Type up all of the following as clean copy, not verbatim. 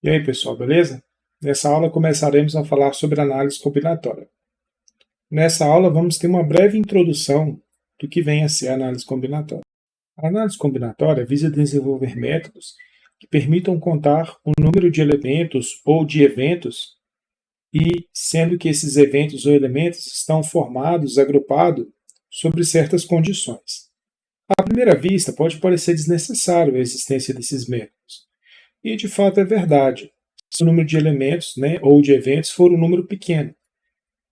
E aí, pessoal, beleza? Nessa aula começaremos a falar sobre análise combinatória. Nessa aula vamos ter uma breve introdução do que vem a ser a análise combinatória. A análise combinatória visa desenvolver métodos que permitam contar o número de elementos ou de eventos e sendo que esses eventos ou elementos estão formados, agrupados sobre certas condições. À primeira vista, pode parecer desnecessário a existência desses métodos. E de fato é verdade, se o número de elementos ou de eventos for um número pequeno.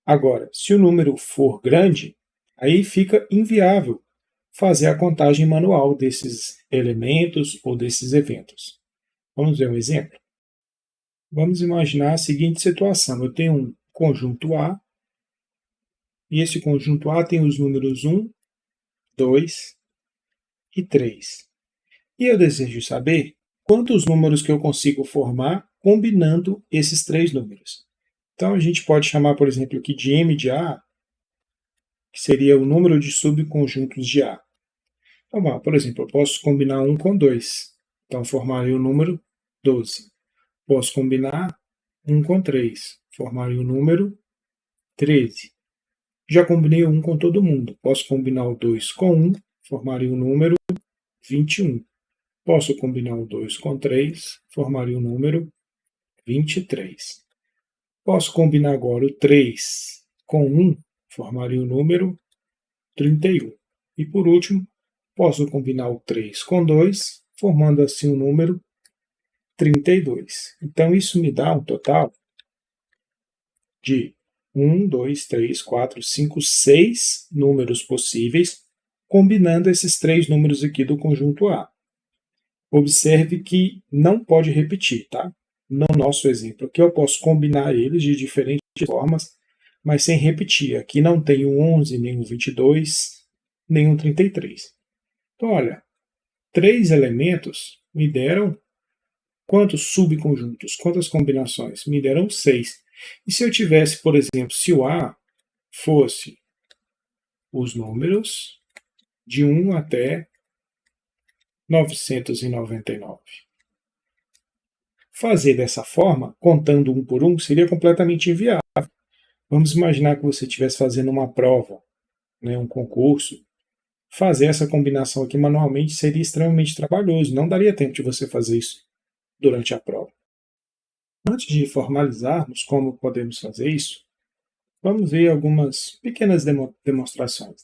Agora, se o número for grande, aí fica inviável fazer a contagem manual desses elementos ou desses eventos. Vamos ver um exemplo? Vamos imaginar a seguinte situação. Eu tenho um conjunto A, e esse conjunto A tem os números 1, 2 e 3. E eu desejo saber quantos números que eu consigo formar combinando esses três números. Então, a gente pode chamar, por exemplo, aqui de M de A, que seria o número de subconjuntos de A. Então, por exemplo, eu posso combinar 1 com 2. Então, formaria o número 12. Posso combinar 1 com 3. Formaria o número 13. Já combinei 1 com todo mundo. Posso combinar o 2 com 1. Formaria o número 21. Posso combinar o 2 com 3. Formaria o número 23. Posso combinar agora o 3 com 1, formaria o número 31. E por último, posso combinar o 3 com 2, formando assim o número 32. Então isso me dá um total de 1, 2, 3, 4, 5, 6 números possíveis, combinando esses três números aqui do conjunto A. Observe que não pode repetir, tá? No nosso exemplo aqui eu posso combinar eles de diferentes formas, mas sem repetir. Aqui não tem o 11, nem o 22, nem o 33. Então, olha, três elementos me deram quantos subconjuntos, quantas combinações? Me deram 6. E se eu tivesse, por exemplo, se o A fosse os números de 1 até 999. Fazer dessa forma, contando um por um, seria completamente inviável. Vamos imaginar que você estivesse fazendo uma prova, um concurso. Fazer essa combinação aqui manualmente seria extremamente trabalhoso. Não daria tempo de você fazer isso durante a prova. Antes de formalizarmos como podemos fazer isso, vamos ver algumas pequenas demonstrações.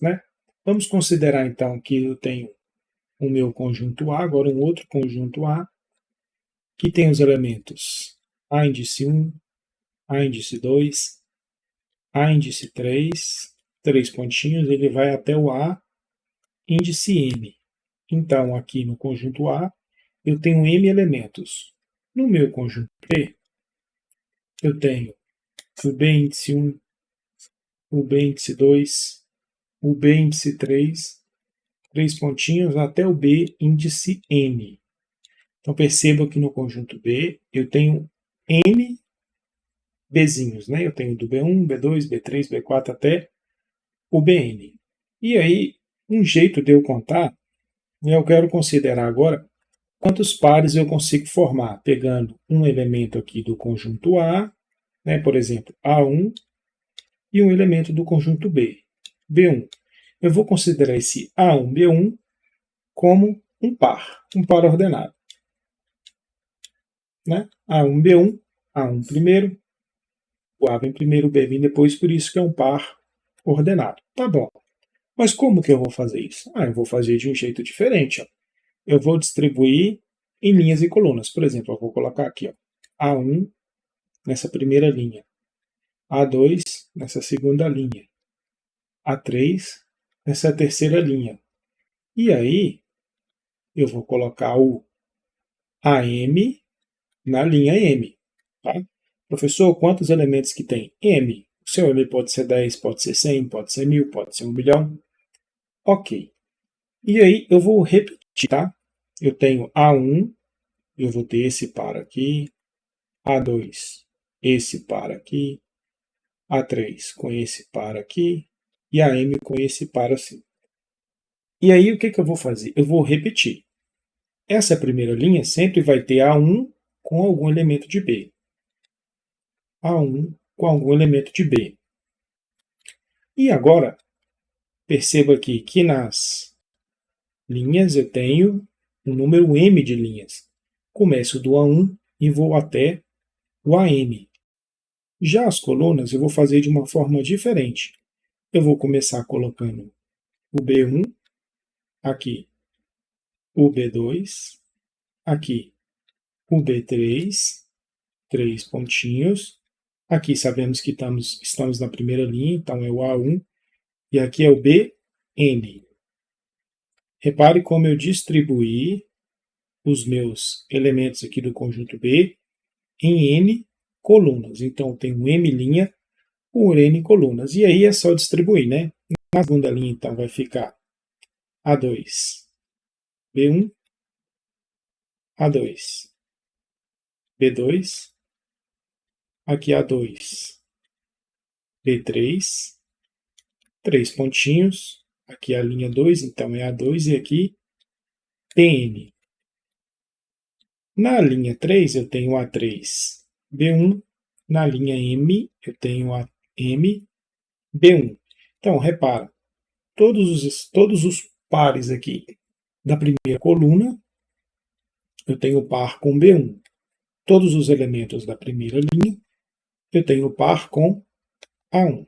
Vamos considerar então que eu tenho o meu conjunto A, agora um outro conjunto A, que tem os elementos A índice 1, A índice 2, A índice 3, 3 pontinhos, ele vai até o A índice M. Então, aqui no conjunto A, eu tenho M elementos. No meu conjunto B, eu tenho o B índice 1, o B índice 2, o B índice 3, 3 pontinhos até o B índice N. Então, perceba que no conjunto B eu tenho N Bzinhos, Eu tenho do B1, B2, B3, B4 até o Bn. E aí, um jeito de eu contar, eu quero considerar agora quantos pares eu consigo formar, pegando um elemento aqui do conjunto A, por exemplo, A1, e um elemento do conjunto B, B1. Eu vou considerar esse A1, B1 como um par ordenado. A1, B1, A1 primeiro, o A vem primeiro, o B vem depois, por isso que é um par ordenado. Tá bom. Mas como que eu vou fazer isso? Eu vou fazer de um jeito diferente. Eu vou distribuir em linhas e colunas. Por exemplo, eu vou colocar aqui A1 nessa primeira linha, A2 nessa segunda linha, A3 nessa terceira linha. E aí, eu vou colocar o AM na linha M. Tá? Professor, quantos elementos que tem? M. O seu M pode ser 10, pode ser 100, pode ser 1000, pode ser 1 milhão. Ok. E aí eu vou repetir, tá? Eu tenho A1, eu vou ter esse par aqui, A2, esse par aqui, A3 com esse par aqui, e AM com esse par assim. E aí o que eu vou fazer? Eu vou repetir. Essa primeira linha sempre vai ter A1 com algum elemento de B. A1 com algum elemento de B. E agora, perceba aqui que nas linhas eu tenho um número M de linhas. Começo do A1 e vou até o AM. Já as colunas eu vou fazer de uma forma diferente. Eu vou começar colocando o B1, aqui o B2, aqui o B3, 3 pontinhos. Aqui sabemos que estamos na primeira linha, então é o A1. E aqui é o BN. Repare como eu distribuí os meus elementos aqui do conjunto B em N colunas. Então, eu tenho M' por N colunas. E aí é só distribuir, né? Na segunda linha, então, vai ficar A2, B1, A2, B2, aqui A2, B3, 3 pontinhos, aqui a linha 2, então é A2, e aqui PN. Na linha 3 eu tenho A3, B1, na linha M eu tenho AM, B1. Então, repara, todos os pares aqui da primeira coluna, eu tenho par com B1. Todos os elementos da primeira linha, eu tenho par com A1.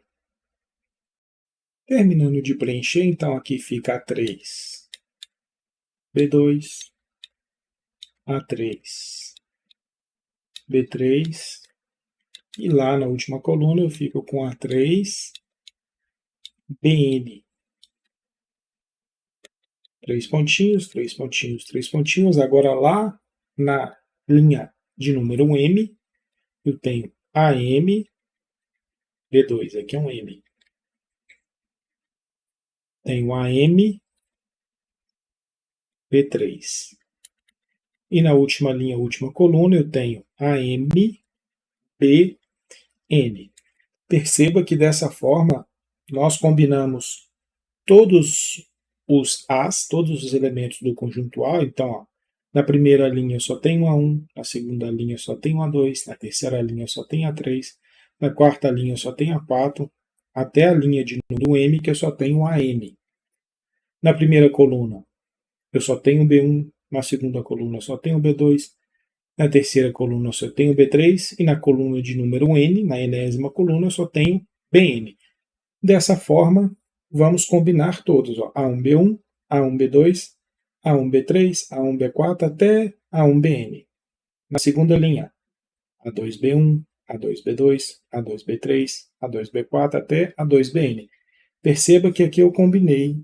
Terminando de preencher, então aqui fica A3, B2, A3, B3, e lá na última coluna eu fico com A3, BN. 3 pontinhos, 3 pontinhos, 3 pontinhos. Agora lá na linha de número M, eu tenho AM, B2, aqui é um M. Tenho AM, B3. E na última linha, última coluna, eu tenho AM, BN. Perceba que dessa forma nós combinamos todos os As, todos os elementos do conjunto A. Então, ó, na primeira linha eu só tenho A1, na segunda linha eu só tenho A2, na terceira linha eu só tenho A3, na quarta linha eu só tenho A4, até a linha de número M que eu só tenho AM. Na primeira coluna eu só tenho B1, na segunda coluna eu só tenho B2, na terceira coluna eu só tenho B3 e na coluna de número N, na enésima coluna, eu só tenho BN. Dessa forma, vamos combinar todos. Ó, A1B1, A1B2, A1B3, A1B4 até A1BN. Na segunda linha, A2B1, A2B2, A2B3, A2B4 até A2BN. Perceba que aqui eu combinei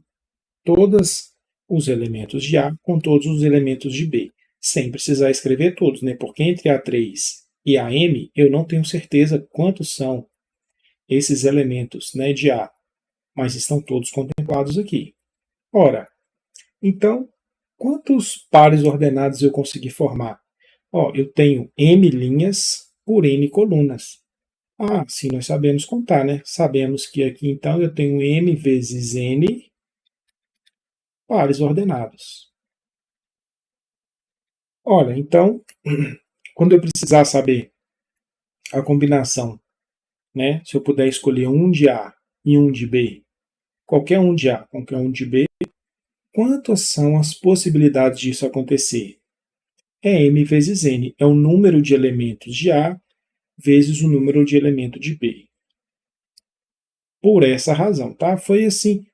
todos os elementos de A com todos os elementos de B, sem precisar escrever todos, né? Porque entre A3 e AM eu não tenho certeza quantos são esses elementos, né, de A, mas estão todos contemplados aqui. Ora, então, quantos pares ordenados eu consegui formar? Ó, eu tenho M linhas por N colunas. Ah, sim, nós sabemos contar, né? Sabemos que aqui, então, eu tenho M vezes N pares ordenados. Olha, então, quando eu precisar saber a combinação, né? Se eu puder escolher um de A e um de B, qualquer um de A, qualquer um de B, quantas são as possibilidades disso acontecer? É M vezes N, é o número de elementos de A vezes o número de elementos de B. Por essa razão, tá? Foi assim,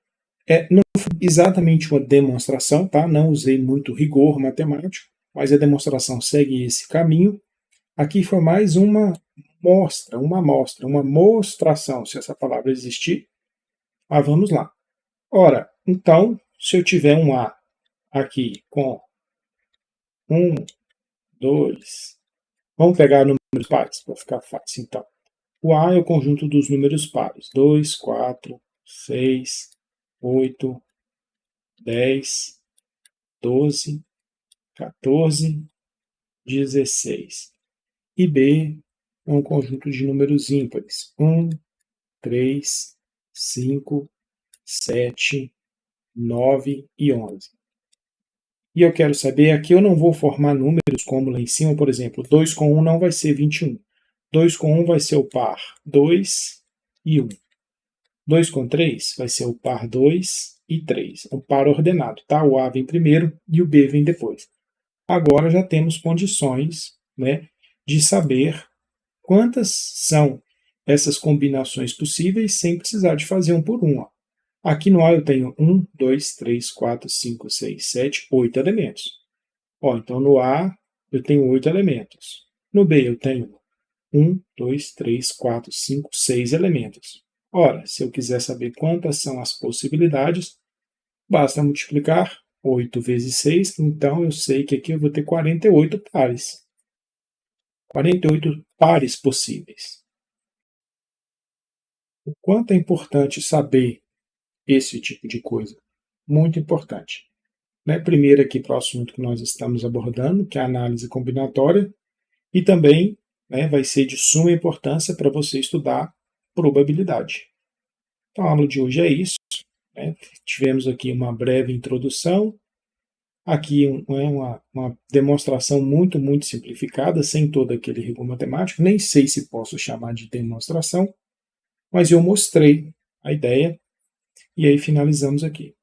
não foi exatamente uma demonstração, tá? Não usei muito rigor matemático, mas a demonstração segue esse caminho. Aqui foi mais uma mostração, se essa palavra existir. Mas vamos lá. Ora, então, se eu tiver um A aqui com 1, 2, vamos pegar números pares para ficar fácil, então. O A é o conjunto dos números pares. 2, 4, 6, 8, 10, 12, 14, 16. E B é um conjunto de números ímpares. 1, 3, 5, 7, 9 e 11. E eu quero saber, aqui eu não vou formar números como lá em cima, por exemplo, 2 com 1 não vai ser 21. 2 com 1 vai ser o par 2 e 1. 2 com 3 vai ser o par 2 e 3. Um par ordenado, tá? O A vem primeiro e o B vem depois. Agora já temos condições, né, de saber quantas são essas combinações possíveis sem precisar de fazer um por um. Ó. Aqui no A eu tenho 1, 2, 3, 4, 5, 6, 7, 8 elementos. Ó, então no A eu tenho 8 elementos. No B eu tenho 1, 2, 3, 4, 5, 6 elementos. Ora, se eu quiser saber quantas são as possibilidades, basta multiplicar 8 vezes 6, então eu sei que aqui eu vou ter 48 pares. 48 pares possíveis. O quanto é importante saber esse tipo de coisa? Muito importante. Primeiro aqui para o assunto que nós estamos abordando, que é a análise combinatória, e também vai ser de suma importância para você estudar probabilidade. Então a aula de hoje é isso. Tivemos aqui uma breve introdução, aqui uma demonstração muito simplificada, sem todo aquele rigor matemático, nem sei se posso chamar de demonstração, mas eu mostrei a ideia e aí finalizamos aqui.